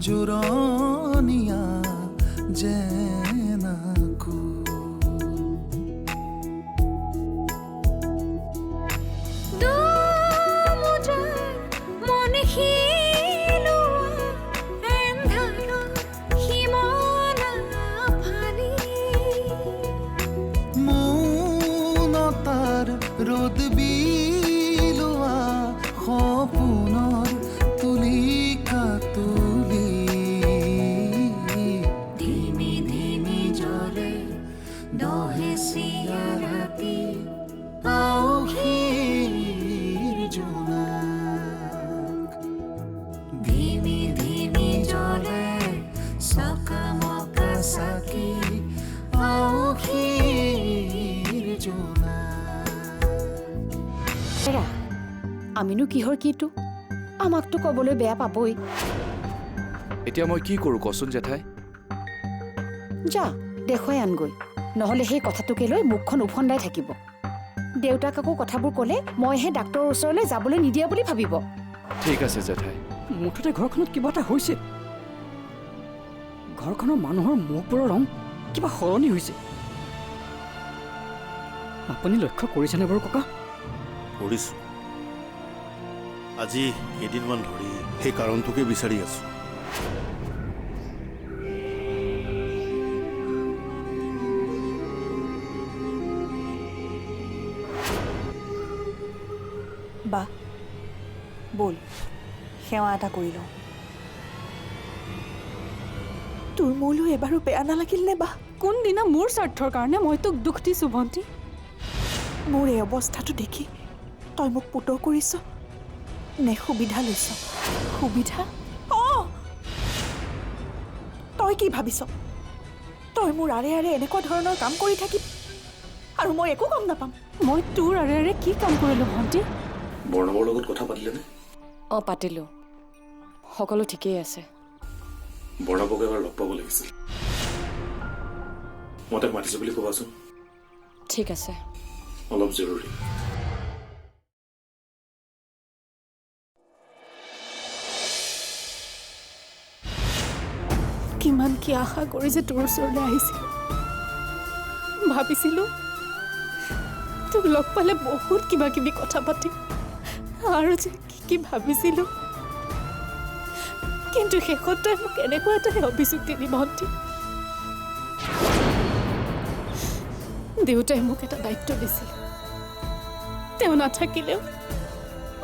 জোৰণীয়া যেনাকো ৰোদ বিলোৱা সপোনৰ তুলিকা তুলি ধিমি ধিমি জ্বলে দহেচিয়া ৰাতি আউসীৰ জোনাক ধিমি ধিমি জ্বলে চকামকা চাকি আউসীৰ জোনাক আমিনো কিহৰ কিটো আমাকতো ক'বলৈ বেয়া পাবই এতিয়া মই কি কৰোঁ কচোন জেঠাই যা দেখুৱাই আনগৈ নহ'লে সেই কথাটোকে লৈ মুখখন উফন্দাই থাকিব দেউতাক আকৌ কথাবোৰ ক'লে মইহে ডাক্তৰৰ ওচৰলৈ যাবলৈ নিদিয়া বুলি ভাবিব ঠিক আছে জেঠাই মুঠতে ঘৰখনত কিবা এটা হৈছে ঘৰখনৰ মানুহৰ মুখবোৰৰ ৰং কিবা সলনি হৈছে আপুনি লক্ষ্য কৰিছেনে বাৰু ককা কৰিছোঁ আজি কেইদিনমান ধৰি সেই কাৰণটোকে বিচাৰি আছোঁ বা বল সেৱা এটা কৰি লওঁ তোৰ মোলৈ এবাৰো বেয়া নালাগিল নে বা কোনদিনা মোৰ স্বাৰ্থৰ কাৰণে মই তোক দুখ দিছোঁ ভণ্টি মোৰ এই অৱস্থাটো দেখি তই মোক পুতৌ কৰিছ নে সুবিধা লৈছ সুবিধা তই কি ভাবিছ তই মোৰ আৰে আৰে এনেকুৱা ধৰণৰ কাম কৰি থাকিব আৰু মই একো গম নাপাম মই তোৰ আৰে আৰে কি কাম কৰিলোঁ ভণ্টি বৰ্ণৱৰ লগত কথা পাতিলেনে অঁ পাতিলোঁ সকলো ঠিকেই আছে বৰ্ণৱক এবাৰ লগ পাব লাগিছিল মই তাক মাতিছোঁ বুলি ক'বাচোন ঠিক আছে অলপ জৰুৰী কিমান কি আশা কৰি যে তোৰ ওচৰলৈ আহিছিলোঁ ভাবিছিলোঁ তোক লগ পালে বহুত কিবা কিবি কথা পাতিম আৰু যে কি ভাবিছিলোঁ কিন্তু শেষত তই মোক এনেকুৱা এটাই অভিযোগ দিলি ভণ্টি দেউতাই মোক এটা দায়িত্ব দিছিল তেওঁ নাথাকিলেও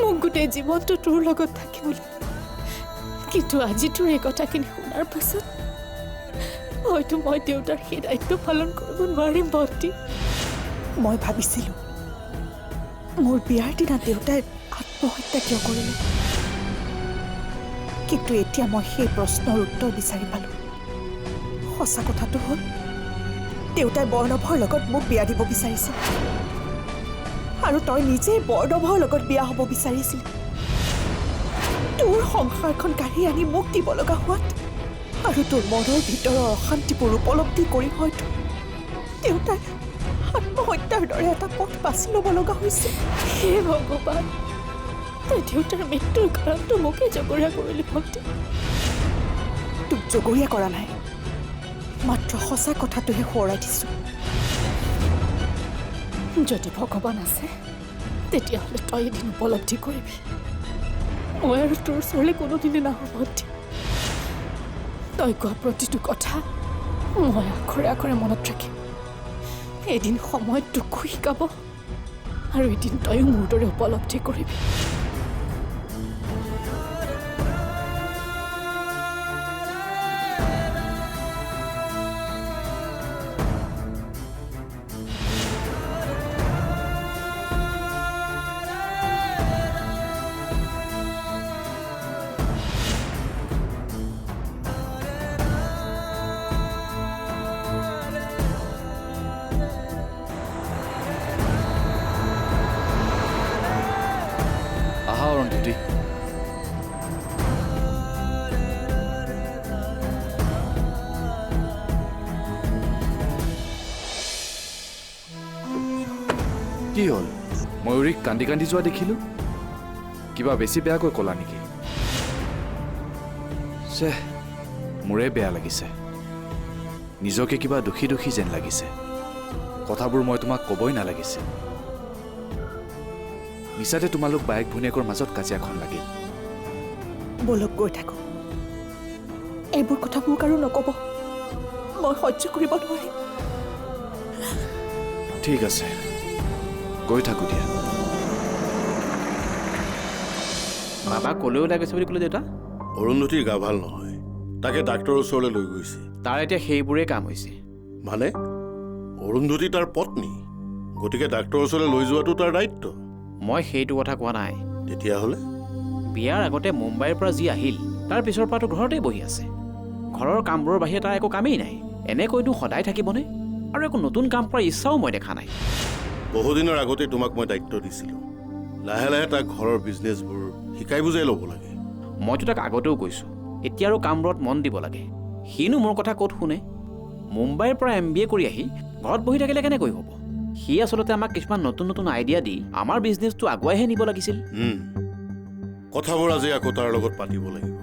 মোক গোটেই জীৱনটো তোৰ লগত থাকিবলৈ কিন্তু আজি তোৰ এই কথাখিনি শুনাৰ পাছত হয়তো মই দেউতাৰ সেই দায়িত্ব পালন কৰিব নোৱাৰিম ভণ্টি মই ভাবিছিলোঁ মোৰ বিয়াৰ দিনা দেউতাই আত্মহত্যা কিয় কৰিলে কিন্তু এতিয়া মই সেই প্ৰশ্নৰ উত্তৰ বিচাৰি পালোঁ সঁচা কথাটো হ'ল দেউতাই বৰ্ণৱৰ লগত মোক বিয়া দিব বিচাৰিছিল আৰু তই নিজেই বৰ্ণৱৰ লগত বিয়া হ'ব বিচাৰিছিল তোৰ সংসাৰখন কাঢ়ি আনি মোক দিব লগা হোৱাত আৰু তোৰ মনৰ ভিতৰৰ অশান্তিবোৰ উপলব্ধি কৰি হয়তো দেউতাই আত্মহত্যাৰ দৰে এটা পথ বাছি ল'ব লগা হৈছে হে ভগৱান তই দেউতাৰ মৃত্যুৰ কাৰণটো মোকে জগৰীয়া কৰিলি ভণ্টি তোক জগৰীয়া কৰা নাই মাত্ৰ সঁচা কথাটোহে সোঁৱৰাই দিছোঁ যদি ভগৱান আছে তেতিয়াহ'লে তই এদিন উপলব্ধি কৰিবি মই আৰু তোৰ ওচৰলৈ কোনোদিনে নাহোঁ ভণ্টি তই কোৱা প্ৰতিটো কথা মই আখৰে আখৰে মনত ৰাখিম এদিন সময়ত তোকো শিকাব আৰু এদিন তইও মোৰ দৰে উপলব্ধি কৰিবি অৰুন্ধতী কি হ'ল ময়ূৰীক কান্দি কান্দি যোৱা দেখিলোঁ কিবা বেছি বেয়াকৈ ক'লা নেকি মোৰে বেয়া লাগিছে নিজকে কিবা দুখী দুখী যেন লাগিছে কথাবোৰ মই তোমাক ক'বই নালাগিছিল মিছাতে তোমালোক বায়েক ভনীয়েকৰ মাজত কাজিয়াখন লাগিল বলক গৈ থাকো এইবোৰ কথা মোক আৰু নক'ব মই সহ্য কৰিব নোৱাৰিম ঠিক আছে গৈ থাকো দিয়া বাবা ক'লৈ ওলাই গৈছে বুলি ক'লে দেউতা অৰুন্ধতীৰ গা ভাল নহয় তাকে ডাক্তৰৰ ওচৰলৈ লৈ গৈছে তাৰ এতিয়া সেইবোৰেই কাম হৈছে মানে অৰুন্ধতী তাৰ পত্নী গতিকে ডাক্তৰৰ ওচৰলৈ লৈ যোৱাটো তাৰ দায়িত্ব মই সেইটো কথা কোৱা নাই তেতিয়াহ'লে বিয়াৰ আগতে মুম্বাইৰ পৰা যি আহিল তাৰ পিছৰ পৰাতো ঘৰতেই বহি আছে ঘৰৰ কামবোৰৰ বাহিৰে তাৰ একো কামেই নাই এনেকৈনো সদায় থাকিবনে আৰু একো নতুন কাম কৰাৰ ইচ্ছাও মই দেখা নাই বহুদিনৰ আগতে তোমাক মই দায়িত্ব দিছিলোঁ লাহে লাহে তাক ঘৰৰ বিজনেছবোৰ শিকাই বুজাই ল'ব লাগে মইতো তাক আগতেও কৈছোঁ এতিয়া আৰু কামবোৰত মন দিব লাগে সিনো মোৰ কথা ক'ত শুনে মুম্বাইৰ পৰা MBA কৰি আহি ঘৰত বহি থাকিলে কেনেকৈ হ'ব সি আচলতে আমাক কিছুমান নতুন নতুন আইডিয়া দি আমাৰ বিজনেছটো আগুৱাইহে নিব লাগিছিল কথাবোৰ আজি আকৌ তাৰ লগত পাতিব লাগিব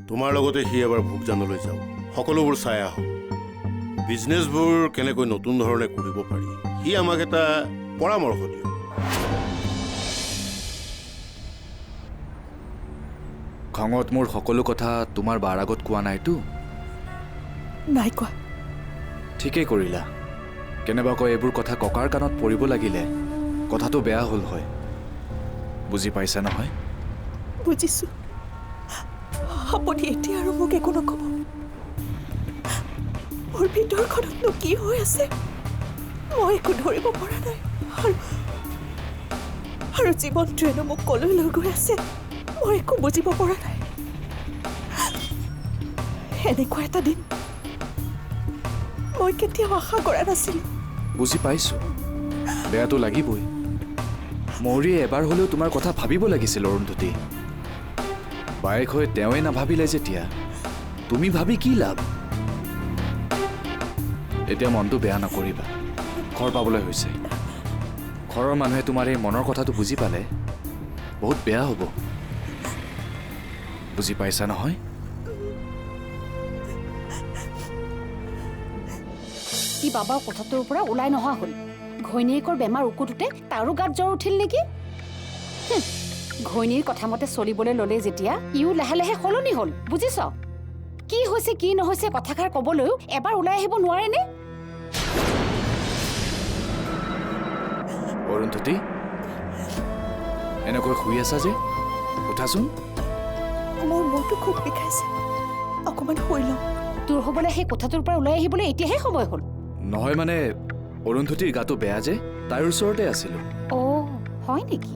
তোমাৰ লগতে সি এবাৰ ভোগজানলৈ যাওক সকলোবোৰ চাই আহক বিজনেছবোৰ কেনেকৈ নতুন ধৰণে কৰিব পাৰি সি আমাক এটা পৰামৰ্শ দিয়ক খঙত মোৰ সকলো কথা তোমাৰ বাৰ আগত কোৱা নাইতো নাই কোৱা ঠিকেই কৰিলা কেনেবাকৈ এইবোৰ কথা ককাৰ কাণত পৰিব লাগিলে কথাটো বেয়া হ'ল হয় বুজি পাইছা নহয় বুজিছো আপুনি এতিয়া আৰু মোক একো নক'ব মোৰ ভিতৰখনতনো কি হৈ আছে মই একো ধৰিব পৰা নাই আৰু জীৱনটোৱেনো মোক কলৈ লৈ গৈ আছে মই একো বুজিব পৰা নাই এনেকুৱা এটা দিন মই কেতিয়াও আশা কৰা নাছিলোঁ বুজি পাইছো বেয়াটো লাগিবই মৌৰীয়ে এবাৰ হ'লেও তোমাৰ কথা ভাবিব লাগিছিল অৰুন্ধতী বায়েক হৈ তেওঁৱে নাভাবিলে যেতিয়া তুমি ভাবি কি লাভ এতিয়া মনটো বেয়া নকৰিবা ঘৰ পাবলৈ হৈছে ঘৰৰ মানুহে তোমাৰ এই মনৰ কথাটো বুজি পালে বহুত বেয়া হ'ব বুজি পাইছা নহয় কি বাবাৰ কথাটোৰ পৰা ওলাই নহা হ'ল ঘৈণীয়েকৰ বেমাৰ উকুটোতে তাৰো গাত জ্বৰ উঠিল নেকি ঘৈণীৰ কথা মতে চলিবলৈ ল'লে যেতিয়া ইও লাহে লাহে সলনি হ'ল বুজিছ কি হৈছে কি নহৈছে কথাষাৰ ক'বলৈও এবাৰ ওলাই আহিব নোৱাৰেনে অৰুন্ধতী এনেকৈ শুই আছা যে উঠাচোন মোৰ মূৰটো খুব বিষাইছে অকণমান শুই লওঁ তোৰ হ'বলৈ সেই কথাটোৰ পৰা ওলাই আহিবলৈ এতিয়াহে সময় হ'ল নহয় মানে অৰুন্ধতীৰ গাটো বেয়া যে তাইৰ ওচৰতে আছিলোঁ অ' হয় নেকি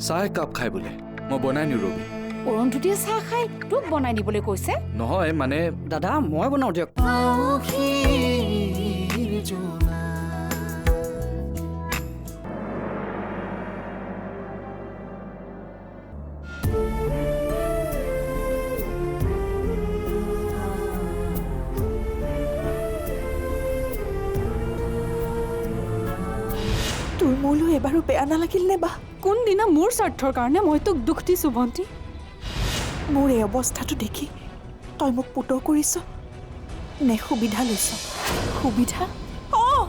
চাহ একাপ খাই বোলে মই বনাই নিওঁ ৰবি অৰুন্ধতীয়ে চাহ খাই তোক বনাই দিবলৈ কৈছে নহয় মানে দাদা মই বনাওঁ দিয়ক আখিৰ জোনা তোৰ মোলৈ এবাৰো বেয়া নালাগিল নে বা কোনদিনা মোৰ স্বাৰ্থৰ কাৰণে মই তোক দুখ দিছোঁ ভণ্টি মোৰ এই অৱস্থাটো দেখি তই মোক পুতৰ কৰিছ নে সুবিধা লৈছ সুবিধা অঁ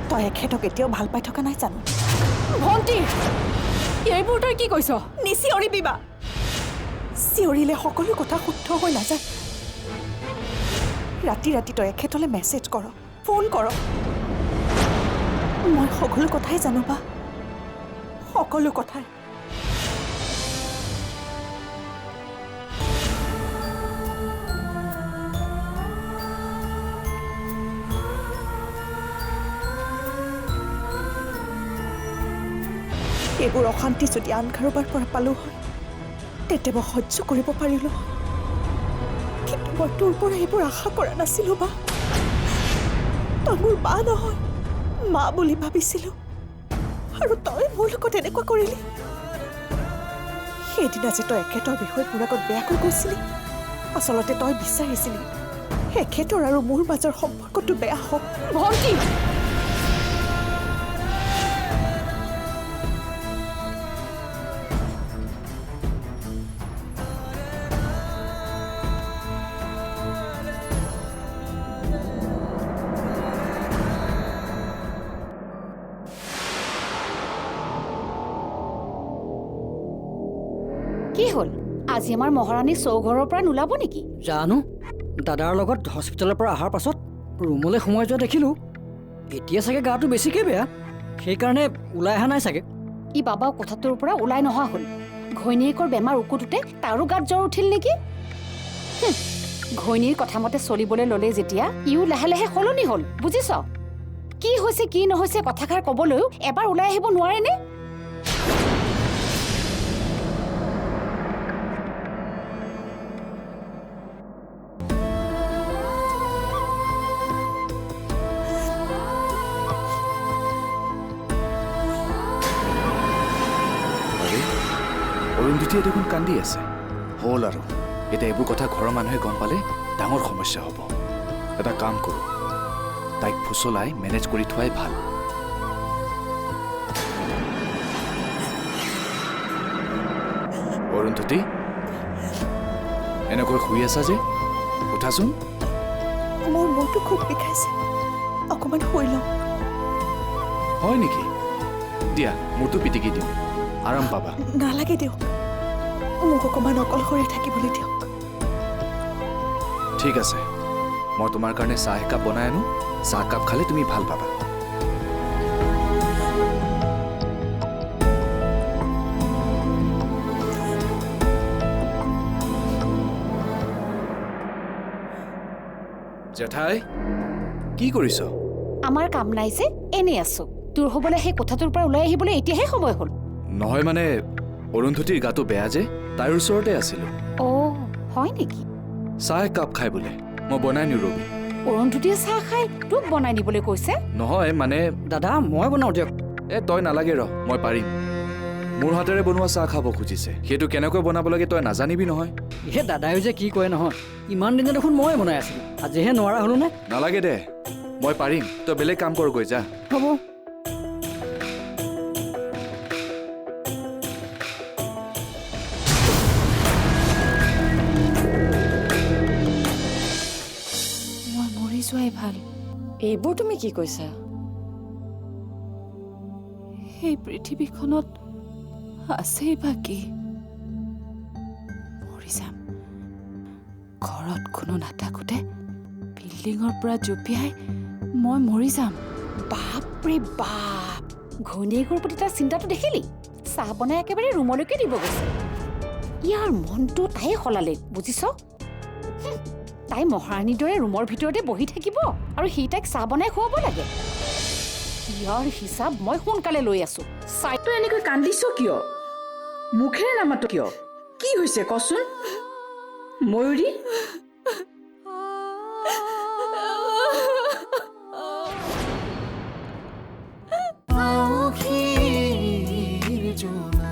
তই এখেতক এতিয়াও ভাল পাই থকা নাই জানো ভণ্টি এইবোৰ তই কি কৈছ নিচিঞৰিবি বা চিঞৰিলে সকলো কথা শুদ্ধ হৈ নাযায় ৰাতি ৰাতি তই এখেতলৈ মেছেজ কৰ ফোন কৰ মই সকলো কথাই জানো বা সকলো কথাই এইবোৰ অশান্তি যদি আন কাৰোবাৰ পৰা পালোঁ হয় তেন্তে মই সহ্য কৰিব পাৰিলোঁ হয় কিন্তু মই তোৰ পৰা এইবোৰ আশা কৰা নাছিলোঁ বা তই মোৰ মা নহয় মা বুলি ভাবিছিলোঁ আৰু তই মোৰ লগত এনেকুৱা কৰিলি সেইদিনা যে তই এখেতৰ বিষয়ে মোৰ আগত বেয়াকৈ কৈছিলি আচলতে তই বিচাৰিছিলি এখেতৰ আৰু মোৰ মাজৰ সম্পৰ্কটো বেয়া হওক। ভণ্টি কি হ'ল আজি আমাৰ মহাৰাণী চৌঘৰৰ পৰা নোলাব নেকি? জানো দাদাৰ লগত হস্পিটেলৰ পৰা অহাৰ পাছত ৰুমলৈ সোমাই যোৱা দেখিলোঁ। এতিয়া চাগে গাটো বেছিকৈ বেয়া, সেইকাৰণে ওলাই অহা নাই চাগে। ই বাবাও কোঠাটোৰ পৰা ওলাই নহা হ'ল। ঘৈণীয়েকৰ বেমাৰ উকুটোতে তাৰো গাত জ্বৰ উঠিল নেকি? ঘৈণীৰ কথা মতে চলিবলৈ ল'লে যেতিয়া ইও লাহে লাহে সলনি হ'ল, বুজিছ? কি হৈছে কি নহৈছে কথাষাৰ ক'বলৈও এবাৰ ওলাই আহিব নোৱাৰেনে? অৰুন্ধতীয়ে দেখোন কান্দি আছে। হ'ল আৰু এতিয়া এইবোৰ কথা ঘৰৰ মানুহে গম পালে ডাঙৰ সমস্যা হ'ব। এটা কাম কৰোঁ, তাইক ফুচলাই মেনেজ কৰি থোৱাই ভাল। অৰুন্ধতী এনেকৈ শুই আছা যে, উঠাচোন। মোৰ মূৰটো খুব বিষাইছে, অকণমান শুই লওঁ। হয় নেকি? দিয়া মূৰটো পিটিকি দিওঁ, আৰাম পাবা। নালাগে দিয়ক, মোক অকণমান অকলশৰে থাকিবলৈ দিয়ক। ঠিক আছে, মই তোমাৰ কাৰণে চাহ একাপ বনাই আনো। চাহ কাপ খালে তুমি ভাল পাবা। জেঠাই কি কৰিছ? আমাৰ কাম নাই যে এনেই আছো। তোৰ হ'বলৈ সেই কোঠাটোৰ পৰা ওলাই আহিবলৈ এতিয়াহে সময় হ'ল। নহয় মানে অৰুন্ধতীৰ গাটো বেয়া যে, তাইৰ ওচৰতে আছিলো। অ' হয় নেকি? চাহ একাপ খাই বোলে, মই বনাই নিওঁ ৰবি। অৰুন্ধতীয়ে চাহ খাই তোক বনাই দিবলৈ কৈছে? নহয় মানে দাদা মই বনাওঁ দিয়ক। তই নালাগে ৰ, মই পাৰিম। মোৰ হাতেৰে বনোৱা চাহ খাব খুজিছে, সেইটো কেনেকৈ বনাব লাগে তই নাজানিবি নহয়। এই দাদায়ো যে কি কয় নহয়, ইমান দিনে দেখোন ময়ে বনাই আছিলোঁ, আজিহে নোৱাৰা হ'লো নে? নালাগে দে, মই পাৰিম। তই বেলেগ কাম কৰগৈ যা। হ'ব। মই মৰি যোৱাই ভাল। এইবোৰ তুমি কি কৈছা? এই পৃথিৱীখনত আছেই বা কি? মৰি যাম। ঘৰত কোনো নাথাকোতে বিল্ডিঙৰ পৰা জঁপিয়াই মই মৰি যাম। বাপৰে বাপ, ঘৈণীয়েকৰ প্ৰতি তাৰ চিন্তাটো দেখিলি? চাহ বনাই একেবাৰে ৰুমলৈকে দিব গৈছে। ইয়াৰ মনটো তাই সলালে, বুজিছ? তাই মহাৰাণীৰ দৰে ৰুমৰ ভিতৰতে বহি থাকিব আৰু সি তাইক চাহ বনাই খুৱাব লাগে। ইয়াৰ হিচাপ মই সোনকালে লৈ আছো। তই এনেকৈ কান্দিছ কিয়? মুখেৰে নামাতো কিয়? কি হৈছে কচোন? ময়ূৰী, আউখিৰ জোনা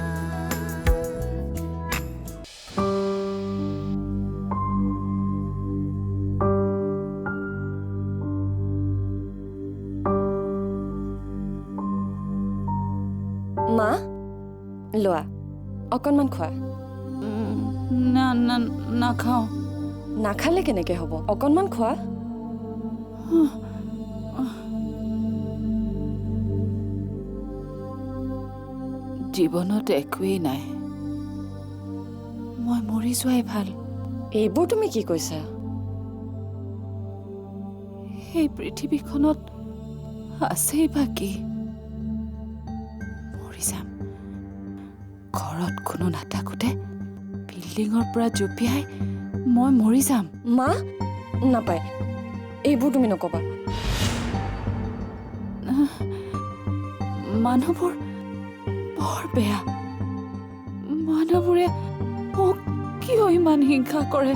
মা লোৱা, অকণমান খোৱা। না না নাখাওঁ। নাখালে কেনেকে হ'ব? অকণমান খোৱা। জীৱনত একোৱেই নাই, মই মৰি যোৱাই ভাল। এইবোৰ তুমি কি কৈছা? এই পৃথিৱীখনত আছেই বা কি? মৰি যাম। ঘৰত কোনো নাথাকোতে বিল্ডিঙৰ পৰা জঁপিয়াই মই মৰি যাম। মা নাপায়, এইবোৰ তুমি নকবা। মানুহবোৰ বৰ বেয়া। মানুহবোৰে মোক কিয় ইমান হিংসা কৰে?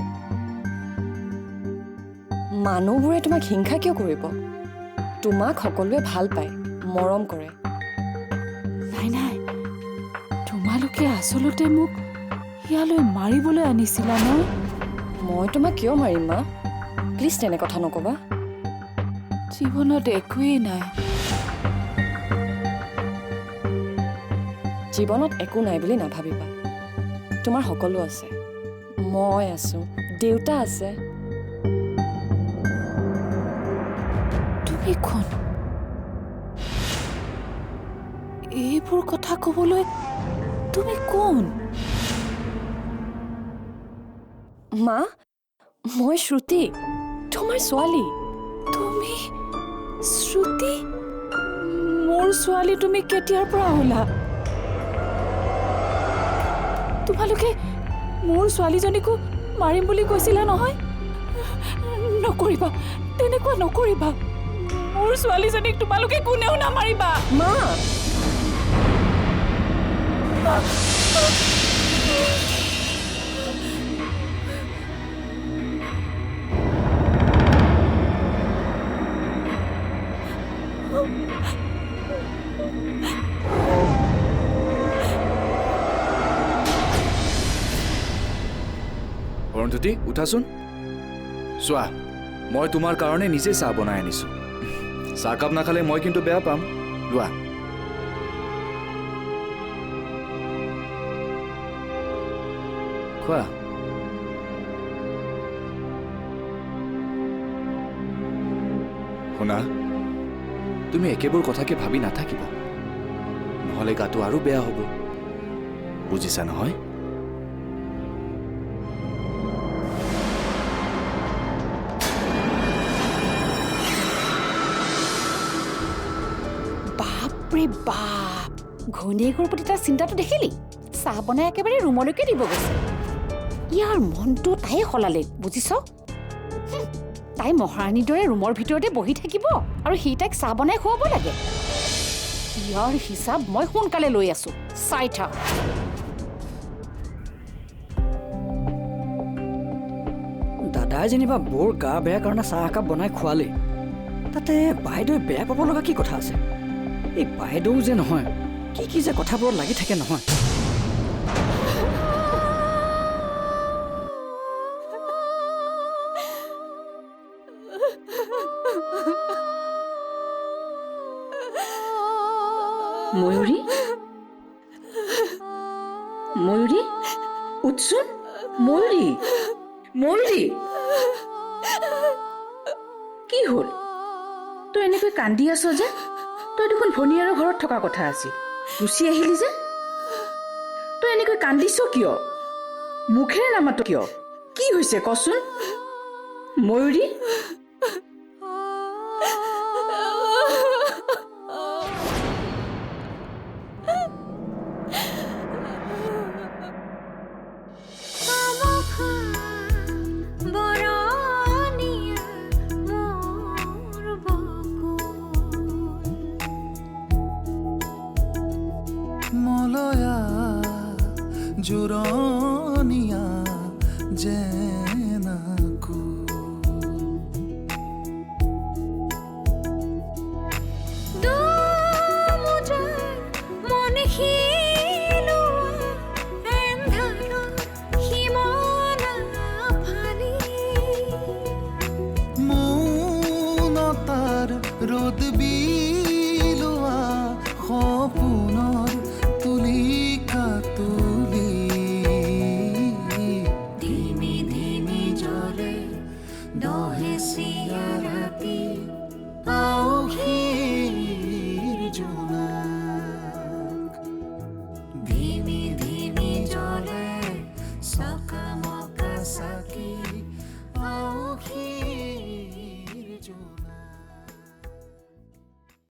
মানুহবোৰে তোমাক হিংসা কিয় কৰিব? তোমাক সকলোৱে ভাল পায়, মৰম কৰে। নাই নাই, তোমালোকে আচলতে মোক ইয়ালৈ মাৰিবলৈ আনিছিলা ন? মই তোমাক কিয় মাৰিম মা? প্লিজ তেনে কথা নক'বা। জীৱনত একোৱেই নাই। জীৱনত একো নাই বুলি নাভাবিবা। তোমাৰ সকলো আছে। মই আছো, দেউতা আছে। তুমি কোন? এইবোৰ কথা ক'বলৈ তুমি কোন? মা, মই শ্ৰুতি, তোমাৰ ছোৱালী। তুমি শ্ৰুতি? মোৰ ছোৱালী তুমি কেতিয়াৰ পৰা হ'লা? তোমালোকে মোৰ ছোৱালীজনীকো মাৰিম বুলি কৈছিলা নহয়? নকৰিবা, তেনেকুৱা নকৰিবা। মোৰ ছোৱালীজনীক তোমালোকে কোনেও নামাৰিবা। মা, অৰুন্ধতী, উঠাচোন। চোৱা, মই তোমাৰ কাৰণে নিজে চাহ বনাই আনিছো। চাহকাপ নাখালে মই কিন্তু বেয়া পাম। লোৱা। খোৱা। শুনা, তুমি একেবোৰ কথাকে ভাবি নাথাকিব, নহ'লে গাটো আৰু বেয়া হ'ব। বুজিছা নহয়? বাপৰে বাপ, ঘৈণীয়েকৰ প্ৰতি তাৰ চিন্তাটো দেখিলি? চাহ বনাই একেবাৰে ৰুমলৈকে দিব গৈছে। ইয়াৰ মনটো তাই সলালে, বুজিছ? তাই মহাৰাণীৰ দৰে ৰুমৰ ভিতৰতে বহি থাকিব আৰু সি তাইক চাহ বনাই খুৱাব লাগে। ইয়াৰ হিচাপ মই সোনকালে লৈ আছো, চাই থাক। দাদাই যেনিবা বৰ গা বেয়া কাৰণে চাহ একাপ বনাই খোৱালে, তাতে বাইদেৱে বেয়া পাব লগা কি কথা আছে? এই বাইদেউ যে নহয়, কি যে কথাবোৰত লাগি থাকে নহয়। ময়ূৰী, ময়ূৰী, উঠছোন। ময়ূৰী, ময়ূৰী, কি হ'ল? তই এনেকৈ কান্দি আছ যে? তই দেখোন ভনীয়াৰৰ ঘৰত থকা কথা আছিল, গুচি আহিলি যে? তই এনেকৈ কান্দিছ কিয়? মুখেৰে নামাত কিয়? কি হৈছে কচোন? ময়ূৰী, মলয়া জোৰণীয়া যে